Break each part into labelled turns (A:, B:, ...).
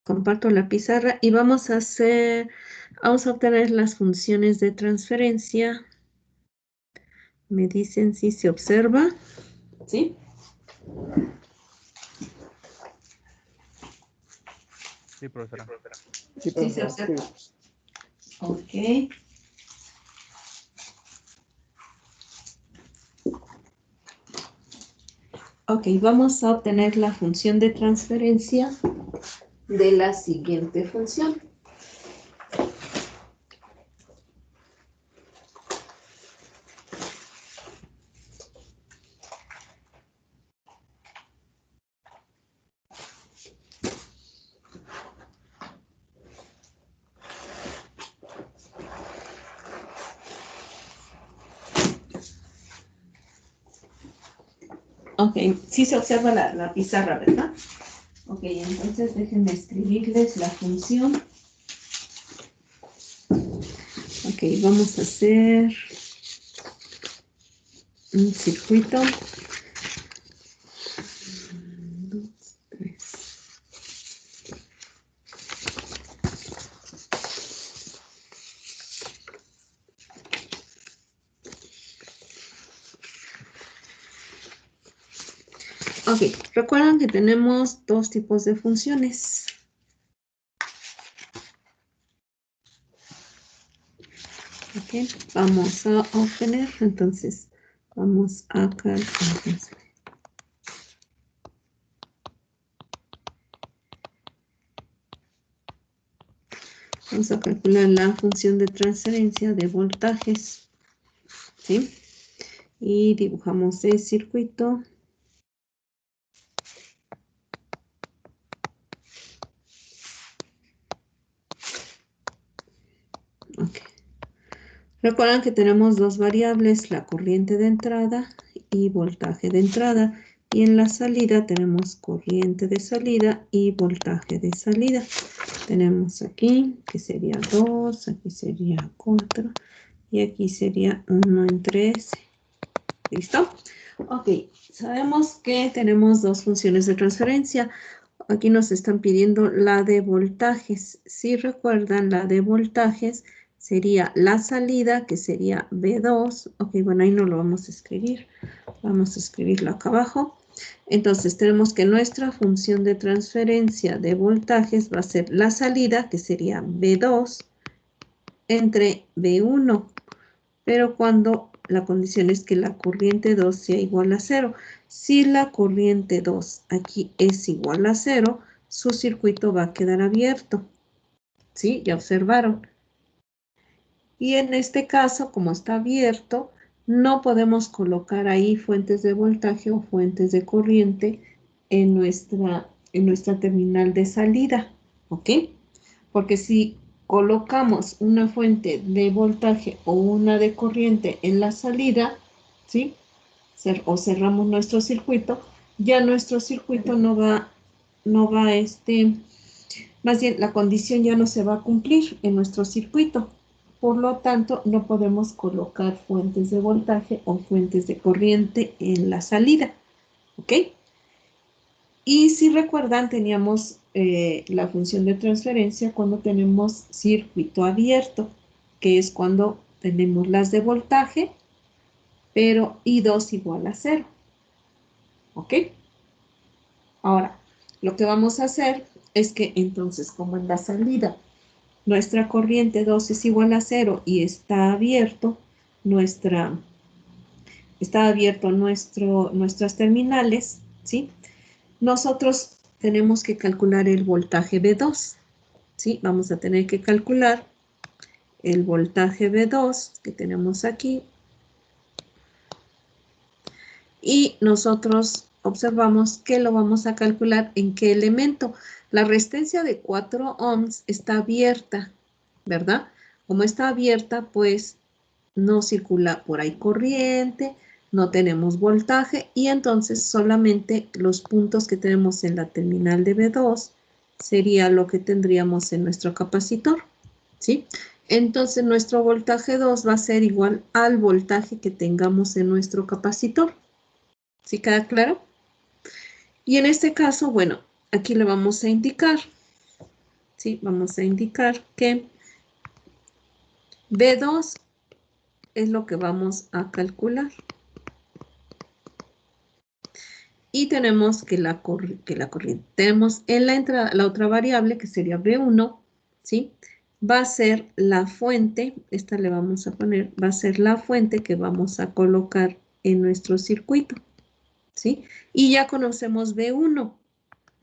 A: comparto la pizarra y vamos a obtener las funciones de transferencia. Me dicen si se observa. ¿Sí?
B: Sí, profesora.
C: Sí,
A: Sí, se
C: profesora.
A: observa.
C: Sí.
A: Ok. Ok, vamos a obtener la función de transferencia de la siguiente función. Ok, sí se observa la pizarra, ¿verdad? Ok, entonces déjenme escribirles la función. Ok, vamos a hacer un circuito. 1, 2, 3. Ok, recuerdan que tenemos dos tipos de funciones. Ok, vamos a obtener, entonces, vamos a calcular. Vamos a calcular la función de transferencia de voltajes, ¿sí? Y dibujamos el circuito. Ok. Recuerdan que tenemos dos variables, la corriente de entrada y voltaje de entrada. Y en la salida tenemos corriente de salida y voltaje de salida. Tenemos aquí que sería 2, aquí sería 4 y aquí sería 1 en 3. ¿Listo? Ok, sabemos que tenemos dos funciones de transferencia. Aquí nos están pidiendo la de voltajes. Si recuerdan, la de voltajes sería la salida, que sería V2. Ok, bueno, ahí no lo vamos a escribir. Vamos a escribirlo acá abajo. Entonces, tenemos que nuestra función de transferencia de voltajes va a ser la salida, que sería V2, entre V1. Pero cuando la condición es que la corriente 2 sea igual a 0. Si la corriente 2 aquí es igual a 0, su circuito va a quedar abierto. ¿Sí? Ya observaron. Y en este caso, como está abierto, no podemos colocar ahí fuentes de voltaje o fuentes de corriente en nuestra terminal de salida. ¿Ok? Porque si colocamos una fuente de voltaje o una de corriente en la salida, ¿sí? O cerramos nuestro circuito, ya nuestro circuito más bien la condición ya no se va a cumplir en nuestro circuito. Por lo tanto, no podemos colocar fuentes de voltaje o fuentes de corriente en la salida. ¿Ok? Y si recuerdan, teníamos la función de transferencia cuando tenemos circuito abierto, que es cuando tenemos las de voltaje, pero I2 igual a 0. ¿Ok? Ahora, lo que vamos a hacer es que entonces, como en la salida nuestra corriente 2 es igual a 0 y está abierto nuestras terminales, ¿sí? Nosotros tenemos que calcular el voltaje V2, ¿sí? Vamos a tener que calcular el voltaje V2 que tenemos aquí. Y nosotros observamos que lo vamos a calcular en qué elemento. La resistencia de 4 ohms está abierta, ¿verdad? Como está abierta, pues no circula por ahí corriente, no tenemos voltaje y entonces solamente los puntos que tenemos en la terminal de V2 sería lo que tendríamos en nuestro capacitor, ¿sí? Entonces nuestro voltaje 2 va a ser igual al voltaje que tengamos en nuestro capacitor. ¿Sí queda claro? Y en este caso, bueno, aquí le vamos a indicar ¿sí? Vamos a indicar que B2 es lo que vamos a calcular. Y tenemos que la corriente. Tenemos en la entrada la otra variable que sería B1, ¿sí? Va a ser la fuente, esta le vamos a poner, va a ser la fuente que vamos a colocar en nuestro circuito, ¿sí? Y ya conocemos B1,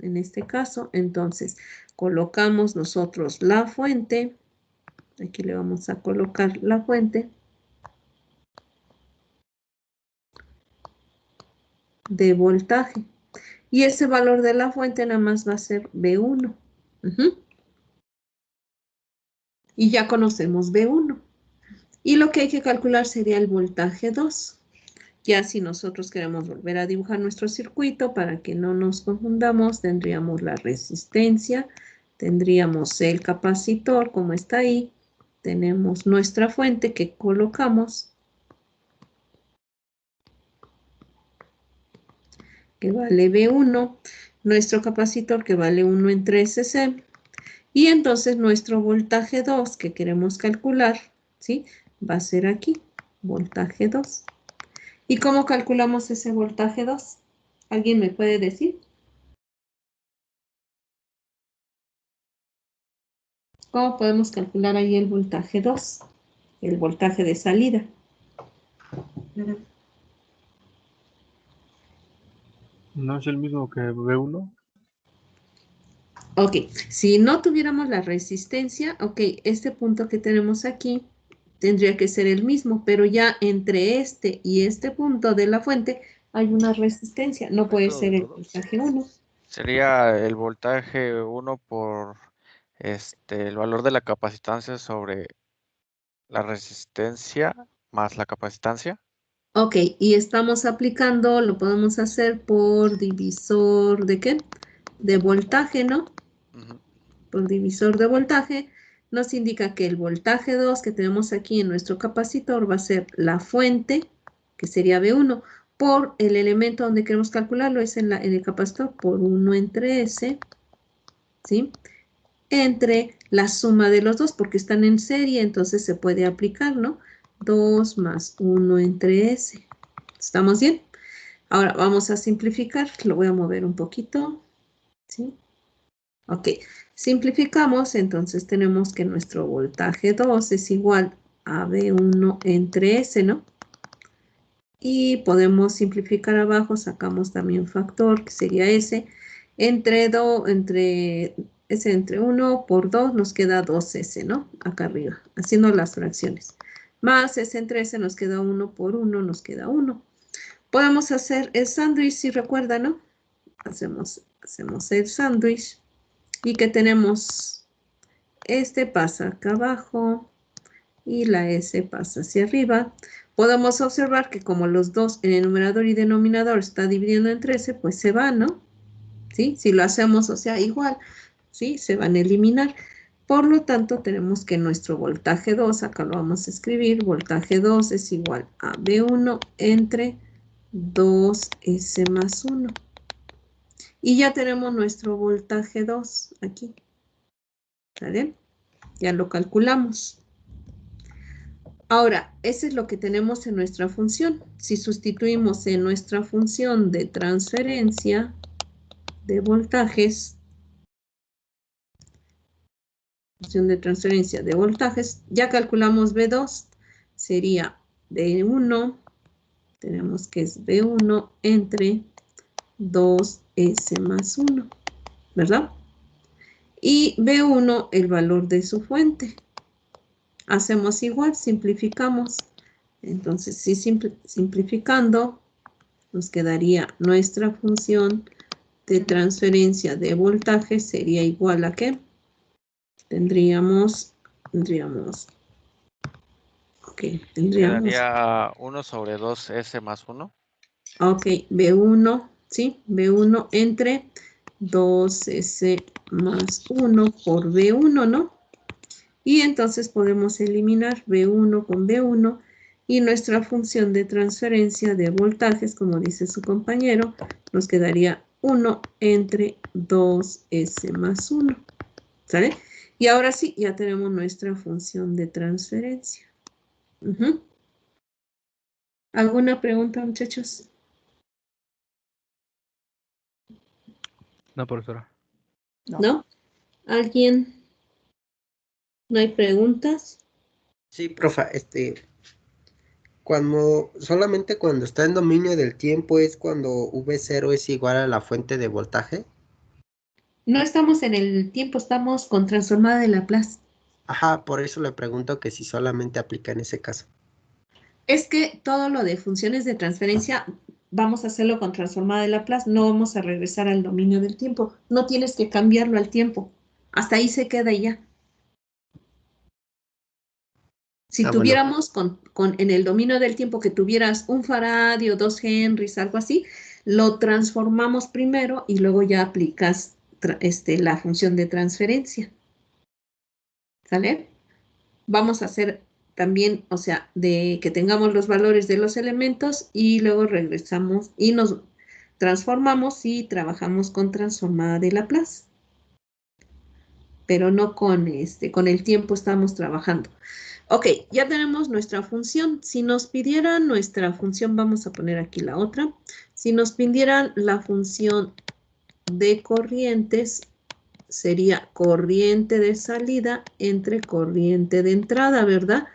A: en este caso, entonces colocamos nosotros la fuente, aquí le vamos a colocar la fuente de voltaje. Y ese valor de la fuente nada más va a ser B1. Y ya conocemos B1. Y lo que hay que calcular sería el voltaje 2. Ya si nosotros queremos volver a dibujar nuestro circuito para que no nos confundamos, tendríamos la resistencia, tendríamos el capacitor como está ahí, tenemos nuestra fuente que colocamos, que vale B1, nuestro capacitor que vale 1 en 3C, y entonces nuestro voltaje 2 que queremos calcular, ¿sí? Va a ser aquí, voltaje 2. ¿Y cómo calculamos ese voltaje 2? ¿Alguien me puede decir? ¿Cómo podemos calcular ahí el voltaje 2? El voltaje de salida.
B: ¿No es el mismo que B1?
A: Ok, si no tuviéramos la resistencia, ok, este punto que tenemos aquí tendría que ser el mismo, pero ya entre este y este punto de la fuente hay una resistencia, no puede ser el voltaje 1.
C: Sería el voltaje 1 por el valor de la capacitancia sobre la resistencia más la capacitancia.
A: Ok, y estamos aplicando, lo podemos hacer por divisor de ¿qué? De voltaje, ¿no? Por divisor de voltaje, nos indica que el voltaje 2 que tenemos aquí en nuestro capacitor va a ser la fuente, que sería B1, por el elemento donde queremos calcularlo, es en el capacitor, por 1 entre S, ¿sí? Entre la suma de los dos, porque están en serie, entonces se puede aplicar, ¿no? 2 más 1 entre S. ¿Estamos bien? Ahora vamos a simplificar, lo voy a mover un poquito, ¿sí? Ok, simplificamos, entonces tenemos que nuestro voltaje 2 es igual a V1 entre S, ¿no? Y podemos simplificar abajo, sacamos también factor, que sería S, entre 1 por 2 nos queda 2S, ¿no? Acá arriba, haciendo las fracciones. Más S entre S nos queda 1 por 1, nos queda 1. Podemos hacer el sándwich, si recuerdan, ¿no? Hacemos el sándwich. Y que tenemos, este pasa acá abajo y la S pasa hacia arriba. Podemos observar que como los dos en el numerador y denominador está dividiendo en 13, pues se van, ¿no? ¿Sí? Si lo hacemos, o sea, igual, ¿sí? Se van a eliminar. Por lo tanto, tenemos que nuestro voltaje 2, acá lo vamos a escribir, voltaje 2 es igual a B1 entre 2S más 1. Y ya tenemos nuestro voltaje 2 aquí. ¿Sale? Ya lo calculamos. Ahora, eso es lo que tenemos en nuestra función. Si sustituimos en nuestra función de transferencia de voltajes, ya calculamos B2, sería B1, tenemos que es B1 entre 2S más 1, ¿verdad? Y B1, el valor de su fuente. Hacemos igual, simplificamos. Entonces, si simplificando, nos quedaría nuestra función de transferencia de voltaje sería igual a ¿qué? Tendríamos,
C: Quedaría 1 sobre 2S más 1.
A: ok, B1, ¿sí? B1 entre 2S más 1 por B1, ¿no? Y entonces podemos eliminar B1 con B1 y nuestra función de transferencia de voltajes, como dice su compañero, nos quedaría 1 entre 2S más 1. ¿Sale? Y ahora sí, ya tenemos nuestra función de transferencia. Ujú. ¿Alguna pregunta, muchachos?
B: No, profesora.
A: ¿No? ¿Alguien? ¿No hay preguntas?
D: Sí, profa, solamente cuando está en dominio del tiempo es cuando V0 es igual a la fuente de voltaje.
A: No estamos en el tiempo, estamos con transformada de Laplace.
D: Ajá, por eso le pregunto que si solamente aplica en ese caso.
A: Es que todo lo de funciones de transferencia vamos a hacerlo con transformada de Laplace, no vamos a regresar al dominio del tiempo. No tienes que cambiarlo al tiempo. Hasta ahí se queda y ya. Si
D: Bueno.
A: tuviéramos en el dominio del tiempo que tuvieras un faradio, 2 Henrys, algo así, lo transformamos primero y luego ya aplicas la función de transferencia. ¿Sale? Vamos a hacer también, o sea, de que tengamos los valores de los elementos y luego regresamos y nos transformamos y trabajamos con transformada de Laplace. Pero no con el tiempo estamos trabajando. Ok, ya tenemos nuestra función. Si nos pidieran nuestra función, vamos a poner aquí la otra. Si nos pidieran la función de corrientes, sería corriente de salida entre corriente de entrada, ¿verdad?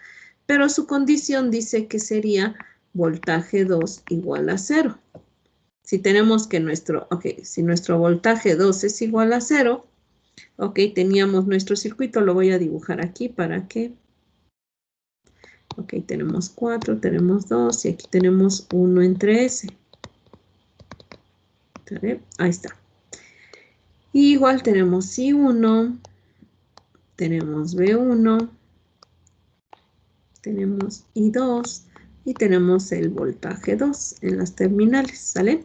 A: Pero su condición dice que sería voltaje 2 igual a 0. Si tenemos que si nuestro voltaje 2 es igual a 0, ok, teníamos nuestro circuito, lo voy a dibujar aquí para que... Ok, tenemos 4, tenemos 2 y aquí tenemos 1 entre S. ¿Sale? Ahí está. Y igual tenemos I1, tenemos B1, tenemos I2 y tenemos el voltaje 2 en las terminales, ¿sale?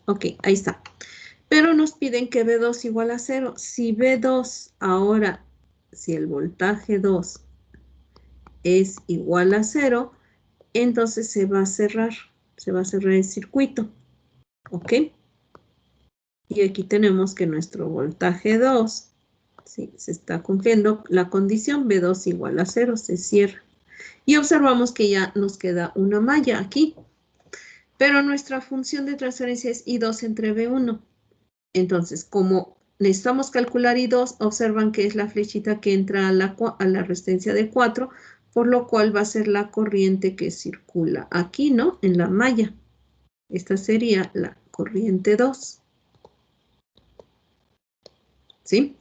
A: Ok, ahí está. Pero nos piden que B2 igual a 0. Si B2 ahora, si el voltaje 2 es igual a 0, entonces se va a cerrar el circuito, ¿ok? Y aquí tenemos que nuestro voltaje 2, ¿sí? Se está cumpliendo la condición B2 igual a 0, se cierra. Y observamos que ya nos queda una malla aquí. Pero nuestra función de transferencia es I2 entre B1. Entonces, como necesitamos calcular I2, observan que es la flechita que entra a la resistencia de 4, por lo cual va a ser la corriente que circula aquí, ¿no? En la malla. Esta sería la corriente 2. ¿Sí?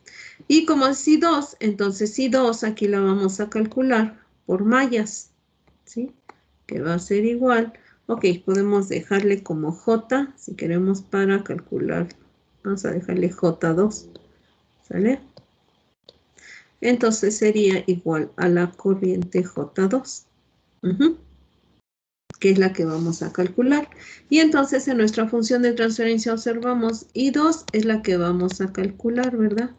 A: Y como es I2, entonces I2 aquí la vamos a calcular por mallas, ¿sí? Que va a ser igual. Ok, podemos dejarle como J, si queremos para calcular. Vamos a dejarle J2, ¿sale? Entonces sería igual a la corriente J2, que es la que vamos a calcular. Y entonces en nuestra función de transferencia observamos I2 es la que vamos a calcular, ¿verdad?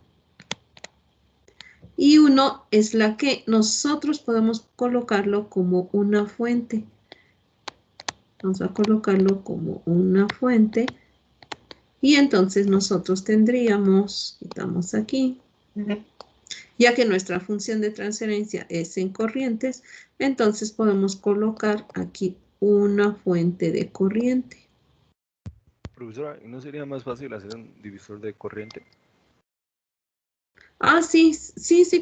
A: Y 1 es la que nosotros podemos colocarlo como una fuente. Vamos a colocarlo como una fuente. Y entonces nosotros tendríamos, quitamos aquí, ya que nuestra función de transferencia es en corrientes, entonces podemos colocar aquí una fuente de corriente.
E: Profesora, ¿y no sería más fácil hacer un divisor de corriente?
A: Ah, sí,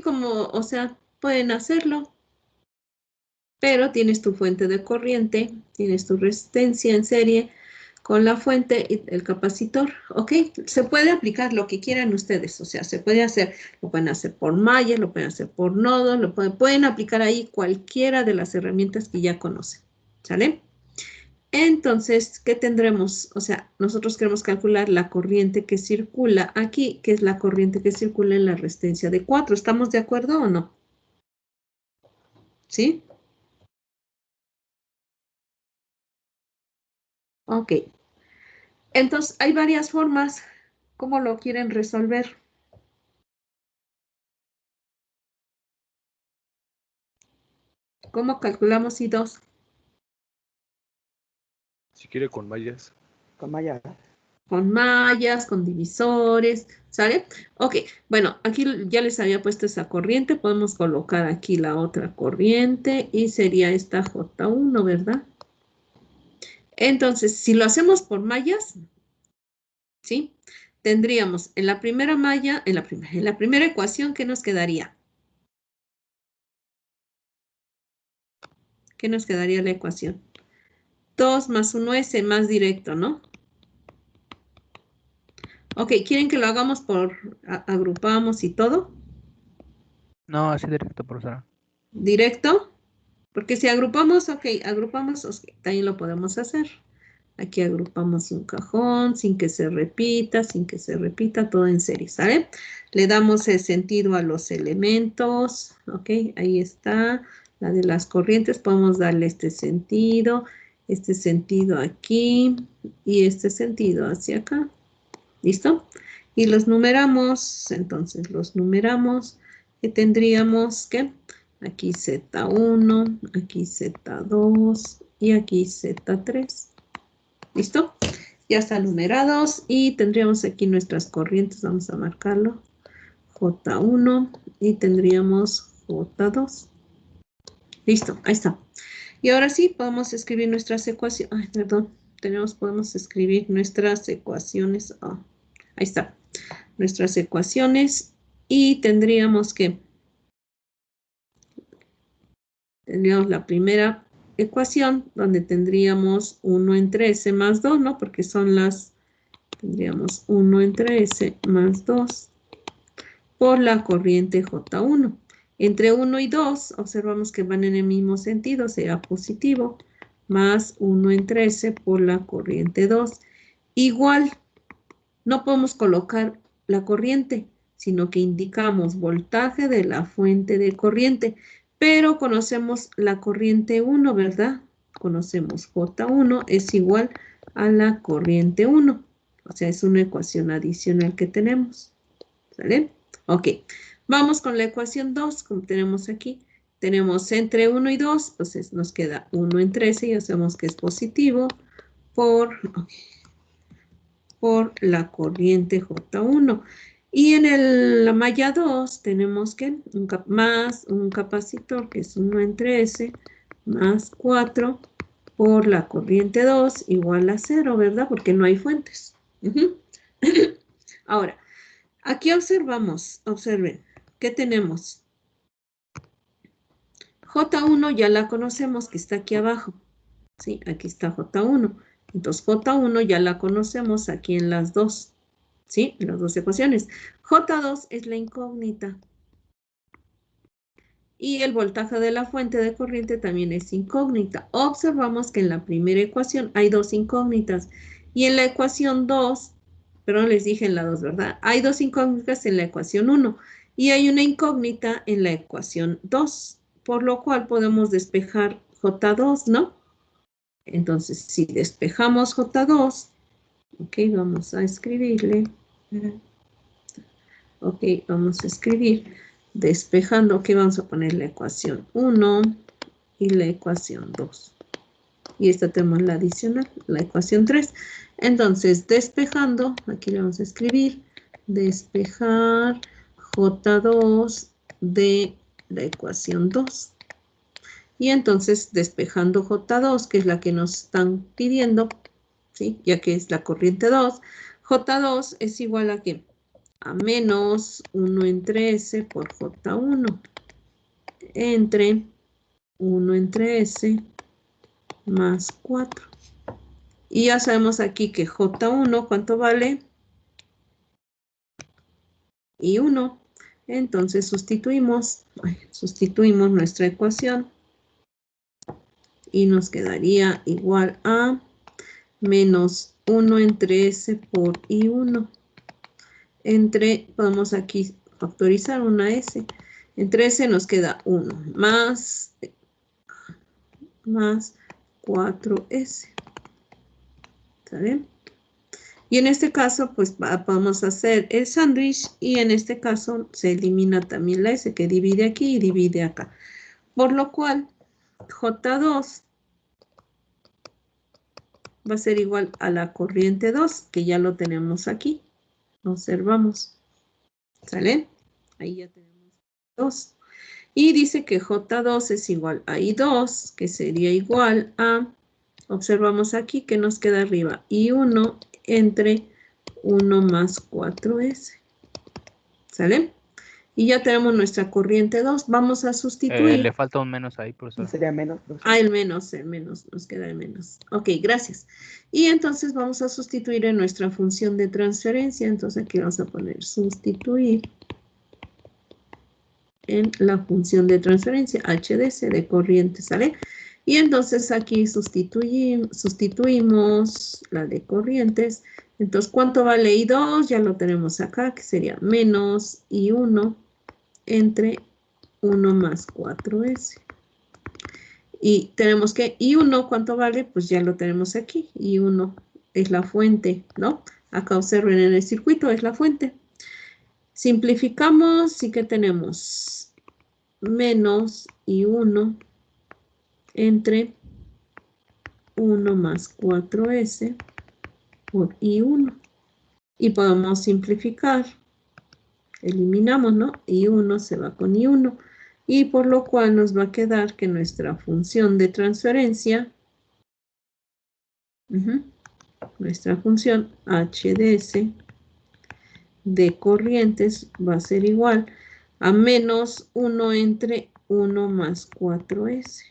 A: como, o sea, pueden hacerlo. Pero tienes tu fuente de corriente, tienes tu resistencia en serie con la fuente y el capacitor, ¿ok? Se puede aplicar lo que quieran ustedes, o sea, se puede hacer, lo pueden hacer por malla, lo pueden hacer por nodos, pueden aplicar ahí cualquiera de las herramientas que ya conocen, ¿sale? Entonces, ¿qué tendremos? O sea, nosotros queremos calcular la corriente que circula aquí, que es la corriente que circula en la resistencia de 4. ¿Estamos de acuerdo o no? ¿Sí? Ok. Entonces, hay varias formas. ¿Cómo lo quieren resolver? ¿Cómo calculamos I2?
E: Si quiere con mallas.
F: Con malla.
A: con mallas, con divisores, ¿sale? Ok, bueno, aquí ya les había puesto esa corriente, podemos colocar aquí la otra corriente y sería esta J1, ¿verdad? Entonces, si lo hacemos por mallas, ¿sí? Tendríamos en la primera malla, en la primera ecuación, ¿qué nos quedaría? ¿Qué nos quedaría la ecuación? 2 más 1S más directo, ¿no? Ok, ¿quieren que lo hagamos por agrupamos y todo?
B: No, así directo, profesora.
A: ¿Directo? Porque si agrupamos, ok, también lo podemos hacer. Aquí agrupamos un cajón sin que se repita, todo en serie, ¿sale? Le damos el sentido a los elementos, ok, ahí está. La de las corrientes, podemos darle este sentido aquí y este sentido hacia acá. ¿Listo? Y los numeramos, entonces los numeramos, que tendríamos que aquí Z1, aquí Z2 y aquí Z3. ¿Listo? Ya están numerados y tendríamos aquí nuestras corrientes, vamos a marcarlo, J1 y tendríamos J2. Listo, ahí está. Y ahora sí, podemos escribir nuestras ecuaciones. Ay, perdón, podemos escribir nuestras ecuaciones. Ahí está. Nuestras ecuaciones y tendríamos la primera ecuación donde tendríamos 1 entre S más 2, ¿no? Porque tendríamos 1 entre S más 2 por la corriente J1. Entre 1 y 2, observamos que van en el mismo sentido, será positivo, más 1 entre S por la corriente 2. Igual, no podemos colocar la corriente, sino que indicamos voltaje de la fuente de corriente, pero conocemos la corriente 1, ¿verdad? Conocemos J1 es igual a la corriente 1, o sea, es una ecuación adicional que tenemos, ¿sale? Ok, vamos con la ecuación 2, como tenemos aquí. Tenemos entre 1 y 2, pues nos queda 1 entre S, ya sabemos que es positivo, por la corriente J1. Y en la malla 2 tenemos que más un capacitor, que es 1 entre S, más 4 por la corriente 2 igual a 0, ¿verdad? Porque no hay fuentes. Ahora, aquí observen, ¿qué tenemos? J1 ya la conocemos, que está aquí abajo. Sí, aquí está J1. Entonces, J1 ya la conocemos aquí en las dos. ¿Sí? En las dos ecuaciones. J2 es la incógnita. Y el voltaje de la fuente de corriente también es incógnita. Observamos que en la primera ecuación hay dos incógnitas. Y en la ecuación 2, perdón, les dije en la 2, ¿verdad? Hay dos incógnitas en la ecuación 1. Y hay una incógnita en la ecuación 2. Por lo cual podemos despejar J2, ¿no? Entonces, si despejamos J2, ok, vamos a escribirle. Ok, vamos a escribir despejando, ok, vamos a poner la ecuación 1 y la ecuación 2. Y esta tenemos la adicional, la ecuación 3. Entonces, despejando, aquí le vamos a escribir, despejar J2 de la ecuación 2. Y entonces, despejando J2, que es la que nos están pidiendo, ¿sí? Ya que es la corriente 2, J2 es igual a ¿qué? A menos 1 entre S por J1 entre 1 entre S más 4. Y ya sabemos aquí que J1, ¿cuánto vale? Y 1. Entonces sustituimos nuestra ecuación y nos quedaría igual a menos 1 entre S por I1. Podemos aquí factorizar una S. Entre S nos queda 1 más 4S. ¿Está bien? Y en este caso, pues podemos hacer el sándwich y en este caso se elimina también la S que divide aquí y divide acá. Por lo cual, J2 va a ser igual a la corriente 2, que ya lo tenemos aquí. Observamos. ¿Sale? Ahí ya tenemos 2. Y dice que J2 es igual a I2, que sería igual a, observamos aquí que nos queda arriba, I1 entre 1 más 4S. ¿Sale? Y ya tenemos nuestra corriente 2. Vamos a sustituir.
B: Le falta un menos ahí, profesora.
F: Sería menos.
A: Ah, el menos, nos queda el menos. Ok, gracias. Y entonces vamos a sustituir en nuestra función de transferencia. Entonces aquí vamos a poner sustituir en la función de transferencia, HDC de corriente, ¿sale? Y entonces aquí sustituimos la de corrientes. Entonces, ¿cuánto vale I2? Ya lo tenemos acá, que sería menos I1 entre 1 más 4S. Y tenemos que I1, ¿cuánto vale? Pues ya lo tenemos aquí. I1 es la fuente, ¿no? Acá observen en el circuito, es la fuente. Simplificamos, y ¿qué tenemos? Menos I1 entre 1 más 4S por I1. Y podemos simplificar. Eliminamos, ¿no? I1 se va con I1. Y por lo cual nos va a quedar que nuestra función de transferencia, nuestra función HDS de corrientes va a ser igual a menos 1 entre 1 más 4S.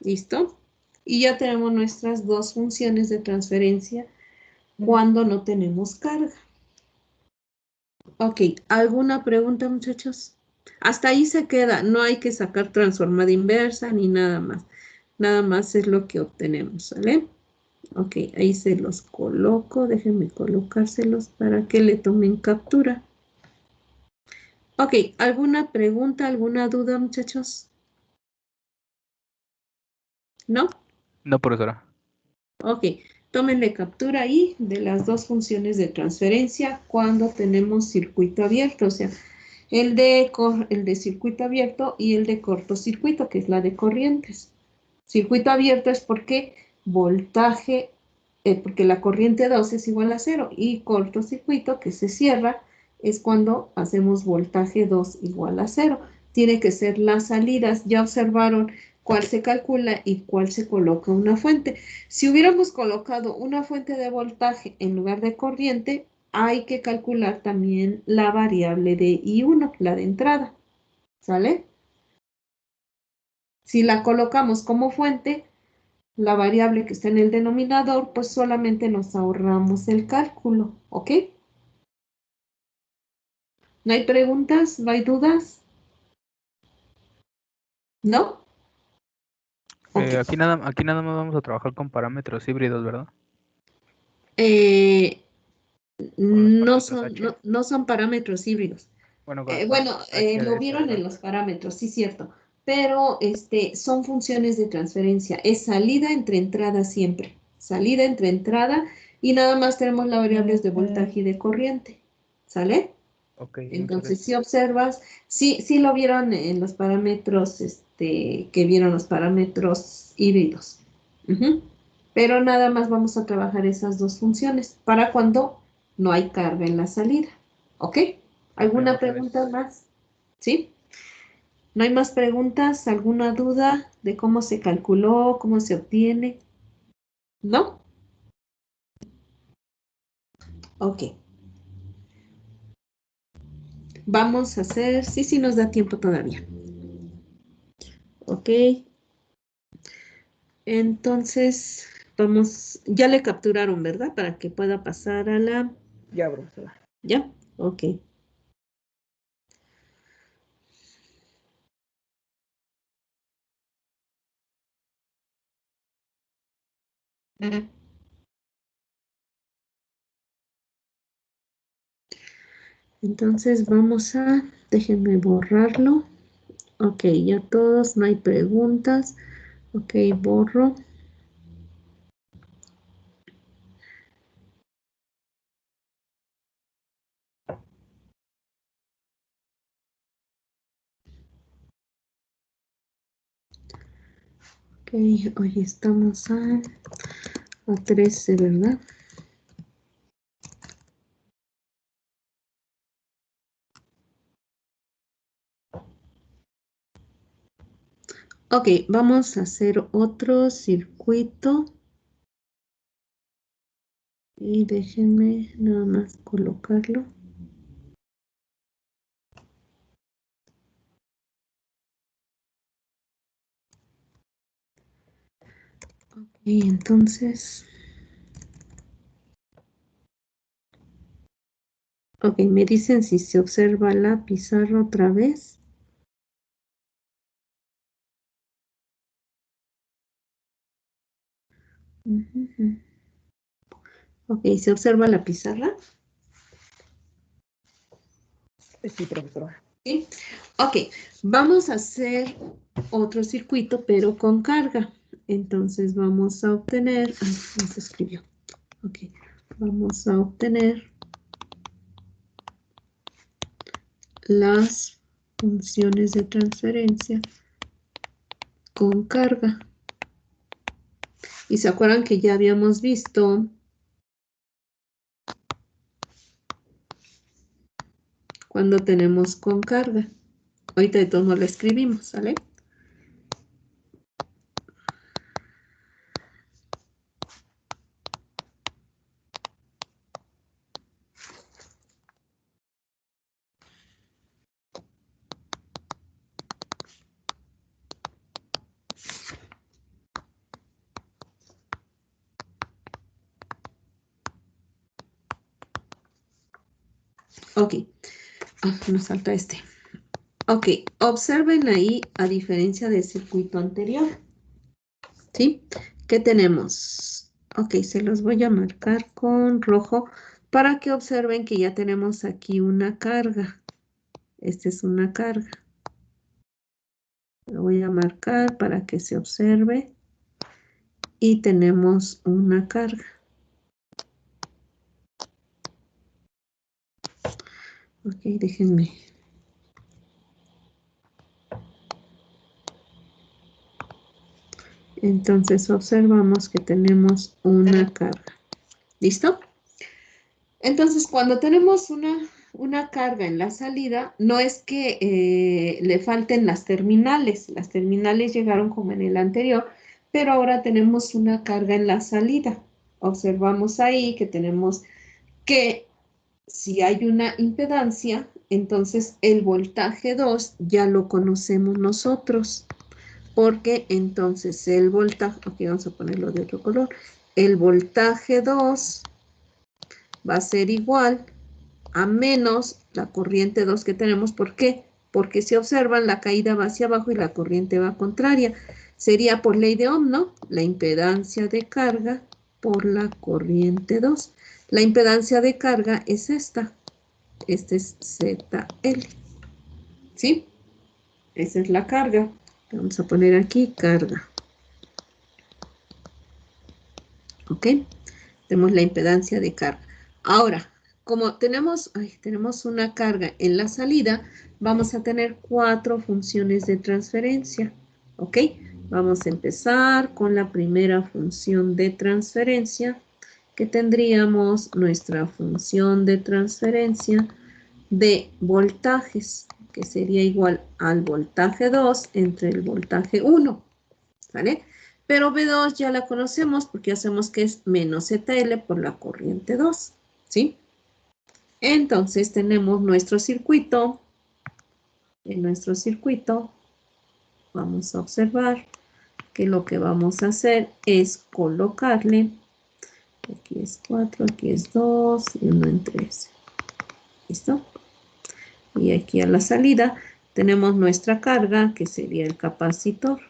A: ¿Listo? Y ya tenemos nuestras dos funciones de transferencia cuando no tenemos carga. Ok, ¿alguna pregunta, muchachos? Hasta ahí se queda, no hay que sacar transformada inversa ni nada más. Nada más es lo que obtenemos, ¿vale? Ok, ahí se los coloco, déjenme colocárselos para que le tomen captura. Ok, ¿alguna pregunta, alguna duda, muchachos? ¿No?
B: No, profesora.
A: Ok, tómenle captura ahí de las dos funciones de transferencia cuando tenemos circuito abierto, o sea, el de circuito abierto y el de cortocircuito, que es la de corrientes. Circuito abierto es porque voltaje, porque la corriente 2 es igual a 0, y cortocircuito, que se cierra, es cuando hacemos voltaje 2 igual a 0. Tiene que ser las salidas. Ya observaron cuál se calcula y cuál se coloca una fuente. Si hubiéramos colocado una fuente de voltaje en lugar de corriente, hay que calcular también la variable de I1, la de entrada. ¿Sale? Si la colocamos como fuente, la variable que está en el denominador, pues solamente nos ahorramos el cálculo, ¿ok? ¿No hay preguntas? ¿No hay dudas? ¿No? Ok.
B: Aquí nada más vamos a trabajar con parámetros híbridos, ¿verdad?
A: No
B: parámetros
A: son,
B: H.
A: no son parámetros híbridos.
B: Bueno,
A: Lo vieron en los parámetros, sí, cierto. Pero son funciones de transferencia. Es salida entre entrada siempre. Salida entre entrada y nada más tenemos las variables de voltaje y de corriente. ¿Sale?
B: Ok,
A: Entonces, si observas, sí lo vieron en los parámetros, que vieron los parámetros híbridos. Pero nada más vamos a trabajar esas dos funciones para cuando no hay carga en la salida. ¿Ok? ¿Alguna pregunta más? ¿Sí? ¿No hay más preguntas? ¿Alguna duda de cómo se calculó, cómo se obtiene? ¿No? Ok. Vamos a hacer, sí nos da tiempo todavía. Ok. Entonces, ya le capturaron, ¿verdad? Para que pueda pasar a la...
F: Ya, profesora.
A: ¿Ya? Ok. Entonces déjenme borrarlo. Ok, ya todos, no hay preguntas. Ok, borro. Ok, hoy estamos a 13, ¿verdad? Ok, vamos a hacer otro circuito. Y déjenme nada más colocarlo. Ok, entonces. Ok, me dicen si se observa la pizarra otra vez. Ujú. Ok, ¿se observa la pizarra?
F: Sí, profesora.
A: Sí. Ok, vamos a hacer otro circuito, pero con carga. Entonces vamos a obtener, no se escribió. Ok, vamos a obtener las funciones de transferencia con carga. Y se acuerdan que ya habíamos visto cuando tenemos con carga. Ahorita de todos modos lo escribimos, ¿sale? Ok, nos salta este. Ok, observen ahí, a diferencia del circuito anterior, ¿sí? ¿Qué tenemos? Ok, se los voy a marcar con rojo para que observen que ya tenemos aquí una carga. Esta es una carga. Lo voy a marcar para que se observe. Y tenemos una carga. Ok, déjenme. Entonces observamos que tenemos una carga. ¿Listo? Entonces, cuando tenemos una carga en la salida, no es que le falten las terminales. Las terminales llegaron como en el anterior, pero ahora tenemos una carga en la salida. Observamos ahí que tenemos que si hay una impedancia, entonces el voltaje 2 ya lo conocemos nosotros. Porque entonces el voltaje, aquí vamos a ponerlo de otro color, el voltaje 2 va a ser igual a menos la corriente 2 que tenemos. ¿Por qué? Porque si observan, la caída va hacia abajo y la corriente va contraria. Sería por ley de Ohm, ¿no? La impedancia de carga por la corriente 2. La impedancia de carga es esta. Este es ZL. ¿Sí? Esa es la carga. Vamos a poner aquí carga. ¿Ok? Tenemos la impedancia de carga. Ahora, como tenemos una carga en la salida, vamos a tener 4 funciones de transferencia. ¿Ok? Vamos a empezar con la primera función de transferencia, que tendríamos nuestra función de transferencia de voltajes, que sería igual al voltaje 2 entre el voltaje 1. ¿Vale? Pero B2 ya la conocemos porque hacemos que es menos ZL por la corriente 2, ¿sí? Entonces tenemos nuestro circuito. En nuestro circuito vamos a observar que lo que vamos a hacer es colocarle, aquí es 4, aquí es 2 y 1 en 3. ¿Listo? Y aquí a la salida tenemos nuestra carga, que sería el capacitor,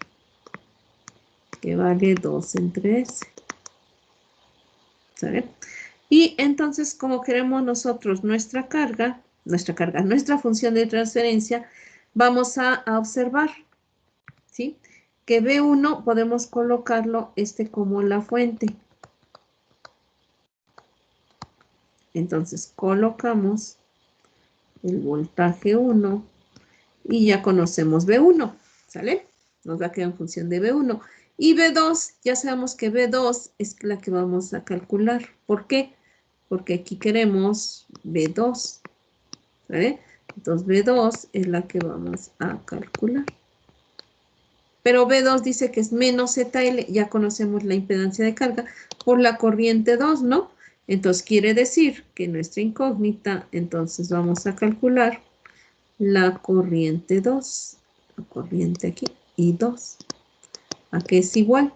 A: que vale 2 en 3. ¿Saben? Y entonces, como queremos nosotros nuestra función de transferencia, vamos a observar, ¿sí? Que B1 podemos colocarlo como la fuente. Entonces, colocamos el voltaje 1 y ya conocemos B1, ¿sale? Nos va a quedar en función de B1. Y B2, ya sabemos que B2 es la que vamos a calcular. ¿Por qué? Porque aquí queremos B2. ¿Vale? Entonces B2 es la que vamos a calcular. Pero B2 dice que es menos ZL, ya conocemos la impedancia de carga, por la corriente 2, ¿no? Entonces quiere decir que nuestra incógnita, entonces vamos a calcular la corriente 2, la corriente aquí, y 2, a que es igual.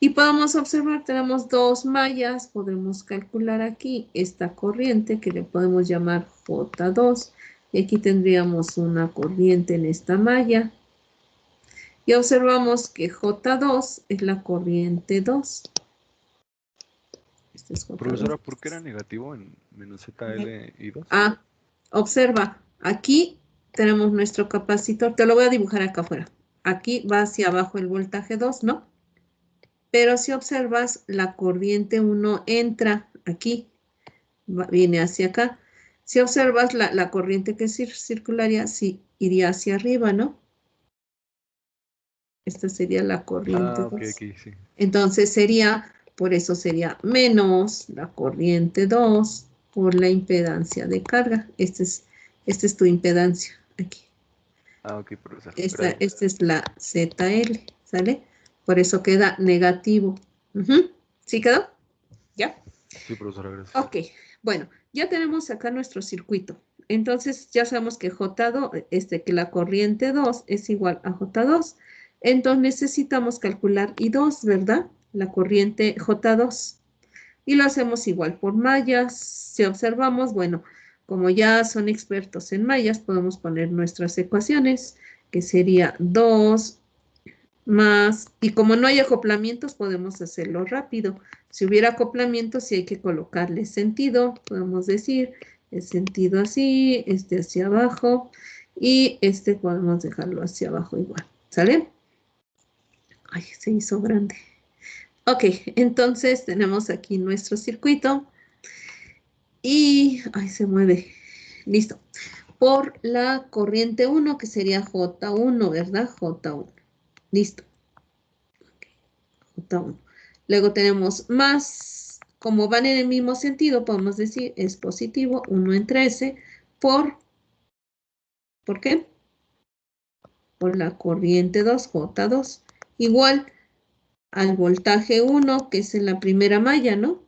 A: Y podemos observar, tenemos dos mallas, podemos calcular aquí esta corriente que le podemos llamar J2. Y aquí tendríamos una corriente en esta malla. Y observamos que J2 es la corriente 2. Este es J2.
E: Profesora, ¿por qué era negativo en menos ZL y 2?
A: Ah, observa, aquí tenemos nuestro capacitor. Te lo voy a dibujar acá afuera. Aquí va hacia abajo el voltaje 2, ¿no? Pero si observas, la corriente 1 entra aquí, viene hacia acá. Si observas, la corriente que circularía, sí, iría hacia arriba, ¿no? Esta sería la corriente 2.
E: Ok, sí.
A: Entonces sería, por eso sería menos la corriente 2 por la impedancia de carga. Esta es tu impedancia aquí.
E: Ok, profesora.
A: Esta es la ZL, ¿sale? Por eso queda negativo. ¿Sí quedó? ¿Ya?
E: Sí, profesora, gracias.
A: Ok, bueno, ya tenemos acá nuestro circuito. Entonces ya sabemos que J2, que la corriente 2 es igual a J2. Entonces necesitamos calcular I2, ¿verdad? La corriente J2. Y lo hacemos igual por mallas. Si observamos, bueno, como ya son expertos en mallas, podemos poner nuestras ecuaciones, que sería 2 más, y como no hay acoplamientos, podemos hacerlo rápido. Si hubiera acoplamientos, sí hay que colocarle sentido. Podemos decir, el sentido así, este hacia abajo, y este podemos dejarlo hacia abajo igual. ¿Sale? Ay, se hizo grande. Ok, entonces tenemos aquí nuestro circuito. Y, ay, se mueve. Listo. Por la corriente 1, que sería J1, ¿verdad? J1. Listo. J1. Luego tenemos más, como van en el mismo sentido, podemos decir es positivo, 1 entre S, ¿por qué? Por la corriente 2, J2, igual al voltaje 1, que es en la primera malla, ¿no?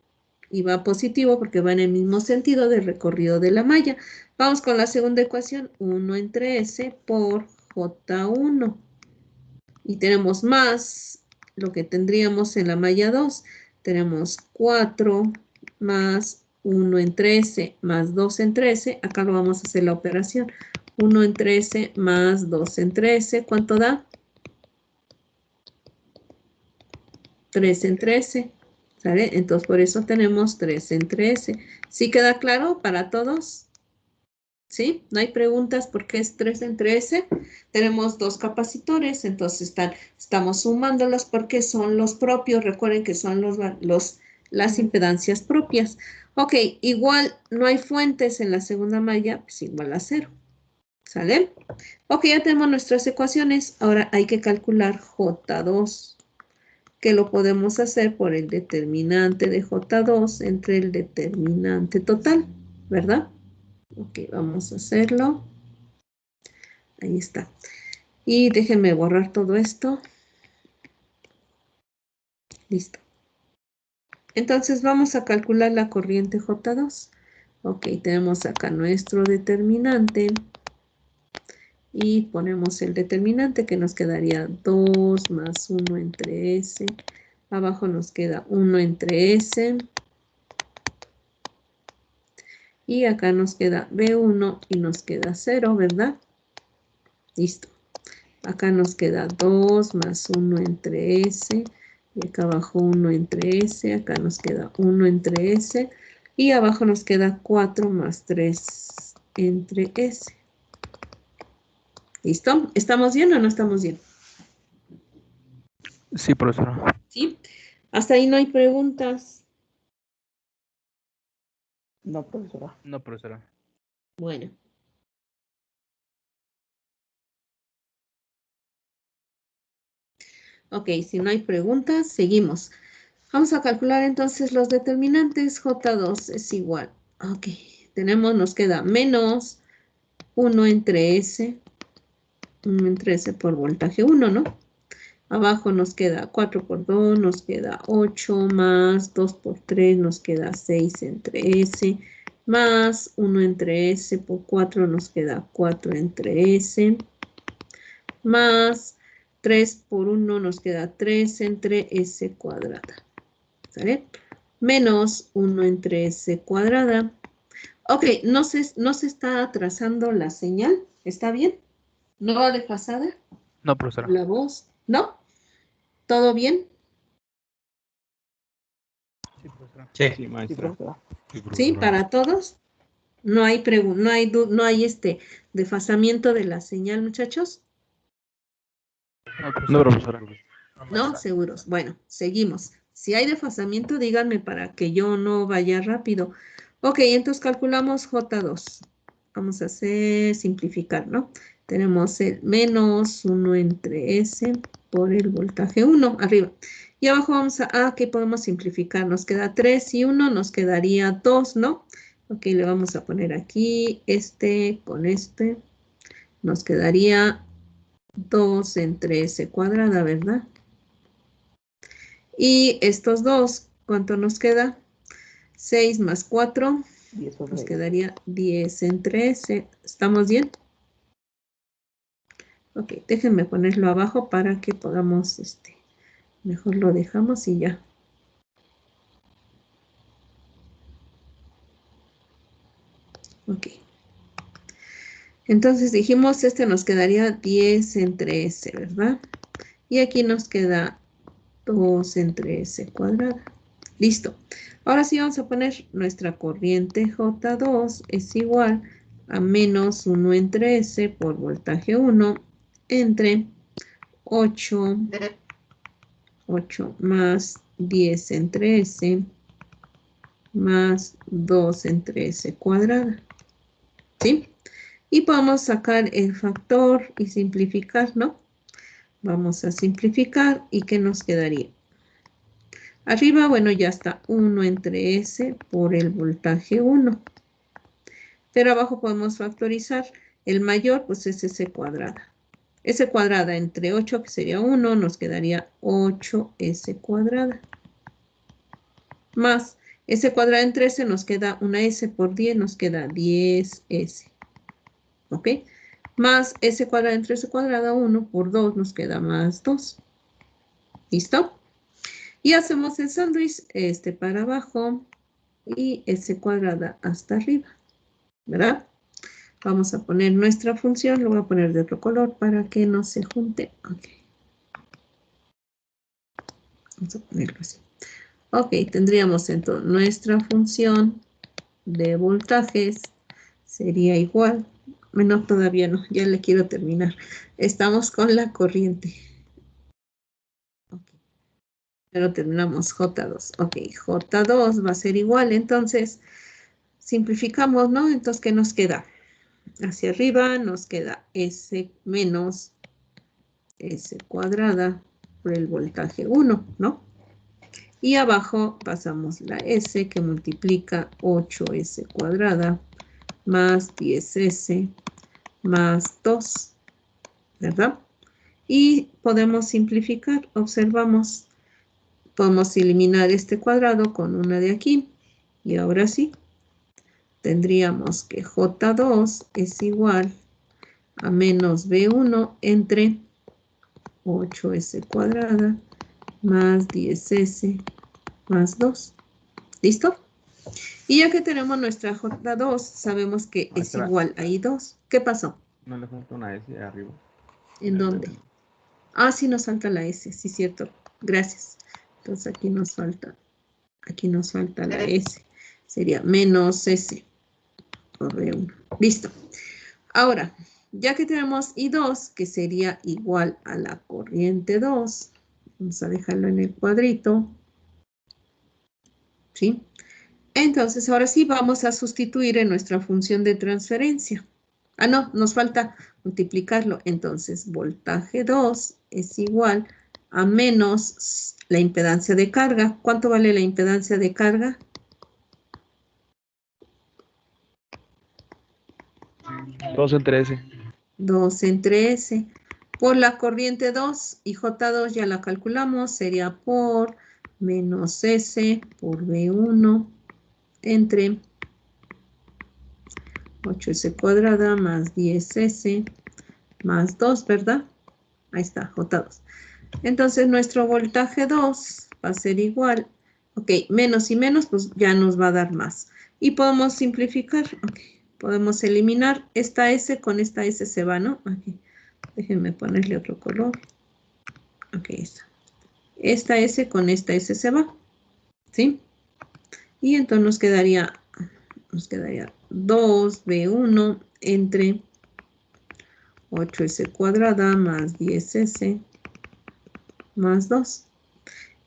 A: Y va positivo porque va en el mismo sentido del recorrido de la malla. Vamos con la segunda ecuación, 1 entre S por J1. Y tenemos más lo que tendríamos en la malla 2. Tenemos 4 más 1 entre S más 2 entre S. Acá lo vamos a hacer la operación. 1 entre S más 2 entre S. ¿Cuánto da? 3 entre S. ¿Sale? Entonces, por eso tenemos 3 entre S. ¿Sí queda claro para todos? ¿Sí? No hay preguntas porque es 3 entre S. Tenemos dos capacitores, entonces estamos sumándolos porque son los propios. Recuerden que son las impedancias propias. Ok, igual no hay fuentes en la segunda malla, pues igual a 0. ¿Sale? Ok, ya tenemos nuestras ecuaciones. Ahora hay que calcular J2, que lo podemos hacer por el determinante de J2 entre el determinante total, ¿verdad? Ok, vamos a hacerlo. Ahí está. Y déjenme borrar todo esto. Listo. Entonces vamos a calcular la corriente J2. Ok, tenemos acá nuestro determinante. Y ponemos el determinante que nos quedaría 2 más 1 entre S. Abajo nos queda 1 entre S. Y acá nos queda B1 y nos queda 0, ¿verdad? Listo. Acá nos queda 2 más 1 entre S. Y acá abajo 1 entre S. Acá nos queda 1 entre S. Y abajo nos queda 4 más 3 entre S. ¿Listo? ¿Estamos bien o no estamos bien?
B: Sí, profesora.
A: ¿Sí? Hasta ahí no hay preguntas.
F: No, profesora.
B: No, profesora.
A: Bueno. Ok, si no hay preguntas, seguimos. Vamos a calcular entonces los determinantes. J2 es igual. Ok, nos queda menos 1 entre S. 1 entre S por voltaje 1, ¿no? Abajo nos queda 4 por 2, nos queda 8, más 2 por 3, nos queda 6 entre S, más 1 entre S por 4, nos queda 4 entre S, más 3 por 1, nos queda 3 entre S cuadrada. ¿Sale? Menos 1 entre S cuadrada. Ok, no se está atrasando la señal. ¿Está bien? ¿No va desfasada?
B: No, profesora.
A: La voz. ¿No? ¿Todo bien?
B: Sí, profesora.
D: Sí.
E: Sí,
F: Sí,
E: maestra.
F: profesora.
A: ¿Sí? ¿Para todos? No hay desfasamiento de la señal, muchachos.
B: No, profesora.
A: ¿No? Seguros. Bueno, seguimos. Si hay desfasamiento, díganme para que yo no vaya rápido. Ok, entonces calculamos J2. Vamos a simplificar, ¿no? Tenemos el menos 1 entre S por el voltaje 1, arriba. Y abajo vamos que podemos simplificar. Nos queda 3 y 1, nos quedaría 2, ¿no? Ok, le vamos a poner aquí con este. Nos quedaría 2 entre S cuadrada, ¿verdad? Y estos dos, ¿cuánto nos queda? 6 más 4,
F: 10 sobre
A: nos
F: 10.
A: quedaría 10 entre S. ¿Estamos bien? Ok, déjenme ponerlo abajo para que podamos, mejor lo dejamos y ya. Ok. Entonces dijimos, nos quedaría 10 entre S, ¿verdad? Y aquí nos queda 2 entre S cuadrada. Listo. Ahora sí vamos a poner nuestra corriente J2 es igual a menos 1 entre S por voltaje 1 entre 8 más 10 entre S más 2 entre S cuadrada. ¿Sí? Y podemos sacar el factor y simplificar, ¿no? Vamos a simplificar y ¿qué nos quedaría? Arriba, bueno, ya está 1 entre S por el voltaje 1. Pero abajo podemos factorizar. El mayor, pues es S cuadrada. S cuadrada entre 8, que sería 1, nos quedaría 8S cuadrada. Más S cuadrada entre S nos queda una S por 10, nos queda 10S. ¿Ok? Más S cuadrada entre S cuadrada, 1 por 2, nos queda más 2. ¿Listo? Y hacemos el sándwich, para abajo y S cuadrada hasta arriba, ¿verdad? Vamos a poner nuestra función, lo voy a poner de otro color para que no se junte. Ok. Vamos a ponerlo así. Ok, tendríamos entonces nuestra función de voltajes sería igual. Bueno, todavía no, ya le quiero terminar. Estamos con la corriente. Okay. Pero terminamos J2. Ok, J2 va a ser igual, entonces simplificamos, ¿no? Entonces, ¿qué nos queda? Hacia arriba nos queda S menos S cuadrada por el voltaje 1, ¿no? Y abajo pasamos la S que multiplica 8S cuadrada más 10S más 2, ¿verdad? Y podemos simplificar, observamos, podemos eliminar este cuadrado con una de aquí. Y ahora sí, tendríamos que J2 es igual a menos B1 entre 8S cuadrada más 10S más 2. ¿Listo? Y ya que tenemos nuestra J2, sabemos que
E: Maestra.
A: es igual a I2. ¿Qué pasó?
E: ¿No le falta una S arriba?
A: ¿En dónde? Ah, sí nos falta la S, sí, cierto. Gracias. Entonces aquí nos falta la S. Sería menos S por B1. Listo. Ahora, ya que tenemos I2, que sería igual a la corriente 2, vamos a dejarlo en el cuadrito. ¿Sí? Entonces, ahora sí vamos a sustituir en nuestra función de transferencia. Ah, no, nos falta multiplicarlo. Entonces, voltaje 2 es igual a menos la impedancia de carga. ¿Cuánto vale la impedancia de carga?
E: 2 entre S.
A: 2 entre S. Por la corriente 2 y J2 ya la calculamos, sería por menos S por V1 entre 8S cuadrada más 10S más 2, ¿verdad? Ahí está, J2. Entonces nuestro voltaje 2 va a ser igual. Ok, menos y menos, pues ya nos va a dar más. Y podemos simplificar. Ok, podemos eliminar esta S con esta S se va, ¿no? Aquí. Déjenme ponerle otro color. Ok, está. Esta S con esta S se va. ¿Sí? Y entonces nos quedaría 2V1 entre 8S cuadrada más 10S más 2.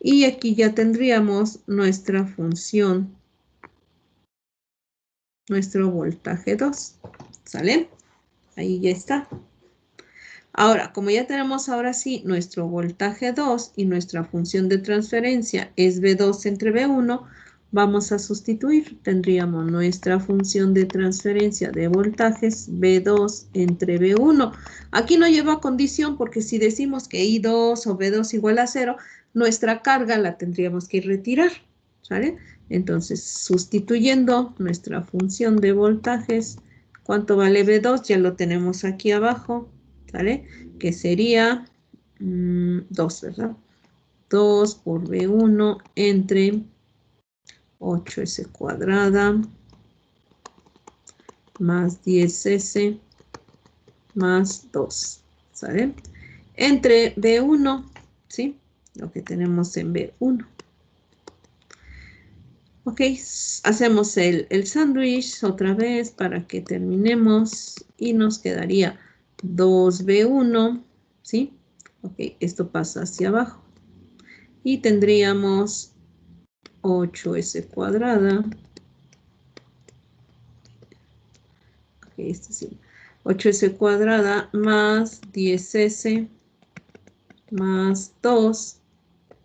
A: Y aquí ya tendríamos nuestra función, nuestro voltaje 2. ¿Sale? Ahí ya está. Ahora, como ya tenemos ahora sí nuestro voltaje 2 y nuestra función de transferencia es V2 entre V1, vamos a sustituir. Tendríamos nuestra función de transferencia de voltajes V2 entre V1. Aquí no lleva condición porque si decimos que I2 o V2 igual a 0, nuestra carga la tendríamos que retirar. ¿Sale? Entonces, sustituyendo nuestra función de voltajes, ¿cuánto vale V2? Ya lo tenemos aquí abajo. ¿Sale? Que sería 2, ¿verdad? 2 por V1 entre 8S cuadrada más 10S más 2, ¿sale? Entre V1, ¿sí? Lo que tenemos en V1. Ok, hacemos el sándwich otra vez para que terminemos y nos quedaría 2V1, ¿sí? Ok, esto pasa hacia abajo. Y tendríamos 8S cuadrada. Ok, esto sí. 8S cuadrada más 10S más 2,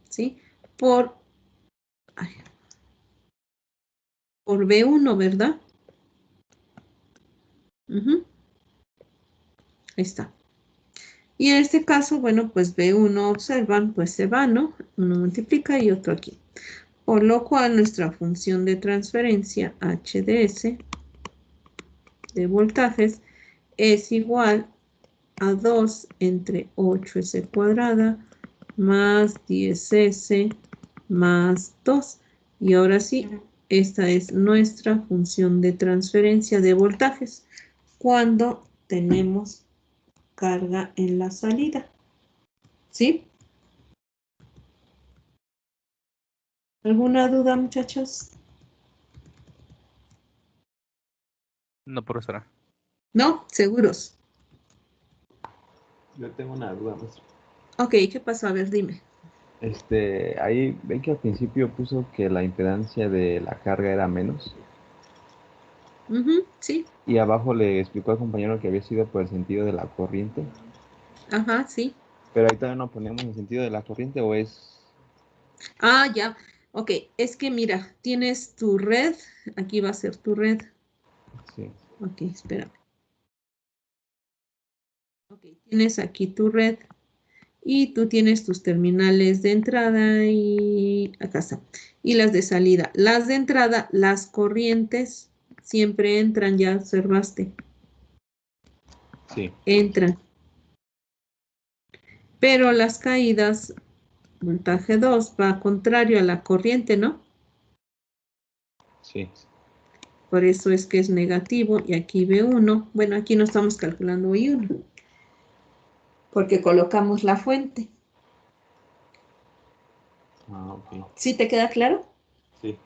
A: ¿sí? Por V1, ¿verdad? Ahí está. Y en este caso, bueno, pues V1, observan, pues se va, ¿no? Uno multiplica y otro aquí. Por lo cual nuestra función de transferencia HDS de voltajes es igual a 2 entre 8S cuadrada más 10S más 2. Y ahora sí, esta es nuestra función de transferencia de voltajes cuando tenemos carga en la salida. ¿Sí? ¿Alguna duda, muchachos?
B: No, profesora.
A: ¿No? ¿Seguros?
G: Yo tengo una duda, maestro.
A: Ok, ¿qué pasó? A ver, dime.
G: Ahí ven que al principio puso que la impedancia de la carga era menos.
A: Sí.
G: Y abajo le explicó al compañero que había sido por el sentido de la corriente.
A: Ajá, sí.
G: Pero ahí todavía no ponemos el sentido de la corriente, ¿o es?
A: Ah, ya. Ok, es que mira, tienes tu red. Aquí va a ser tu red.
G: Sí.
A: Ok, espérame. Ok, tienes aquí tu red. Y tú tienes tus terminales de entrada y acá está. Y las de salida. Las de entrada, las corrientes siempre entran, ya observaste.
G: Sí.
A: Entran. Pero las caídas, voltaje 2, va contrario a la corriente, ¿no?
G: Sí.
A: Por eso es que es negativo y aquí V1. Bueno, aquí no estamos calculando I1. Porque colocamos la fuente.
G: Ah, ok.
A: ¿Sí te queda claro?
G: Sí.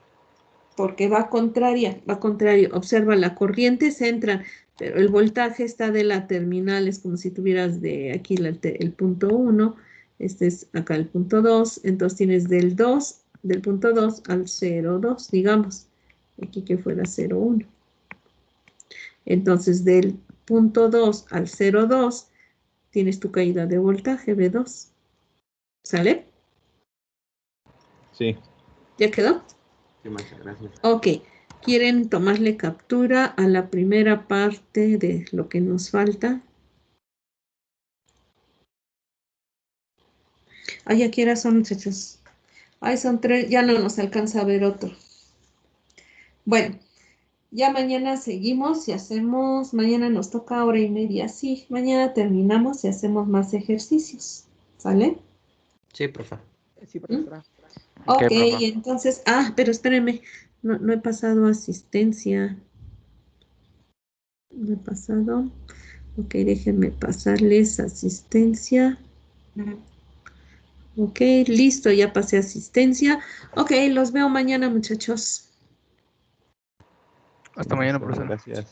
A: Porque va contraria, va contrario. Observa, la corriente se entra, pero el voltaje está de la terminal, es como si tuvieras de aquí el punto 1, este es acá el punto 2, entonces tienes del punto 2 al 0,2, digamos, aquí que fuera 0,1. Entonces del punto 2 al 0,2 tienes tu caída de voltaje, V2. ¿Sale?
G: Sí.
A: ¿Ya quedó?
D: Sí, maestra, gracias.
A: Ok. ¿Quieren tomarle captura a la primera parte de lo que nos falta? Ay, ¿a qué hora son, muchachos? Ay, son 3, ya no nos alcanza a ver otro. Bueno, ya mañana seguimos y hacemos, mañana nos toca 1:30, sí, mañana terminamos y hacemos más ejercicios, ¿sale?
D: Sí, profe.
F: Sí, profesora.
A: Ok,
C: profe.
A: entonces, pero espérenme, no he pasado asistencia. No he pasado. Ok, déjenme pasarles asistencia. Ok, listo, ya pasé asistencia. Ok, los veo mañana, muchachos.
B: Hasta mañana,
G: Maestra,
B: profesor.
G: gracias.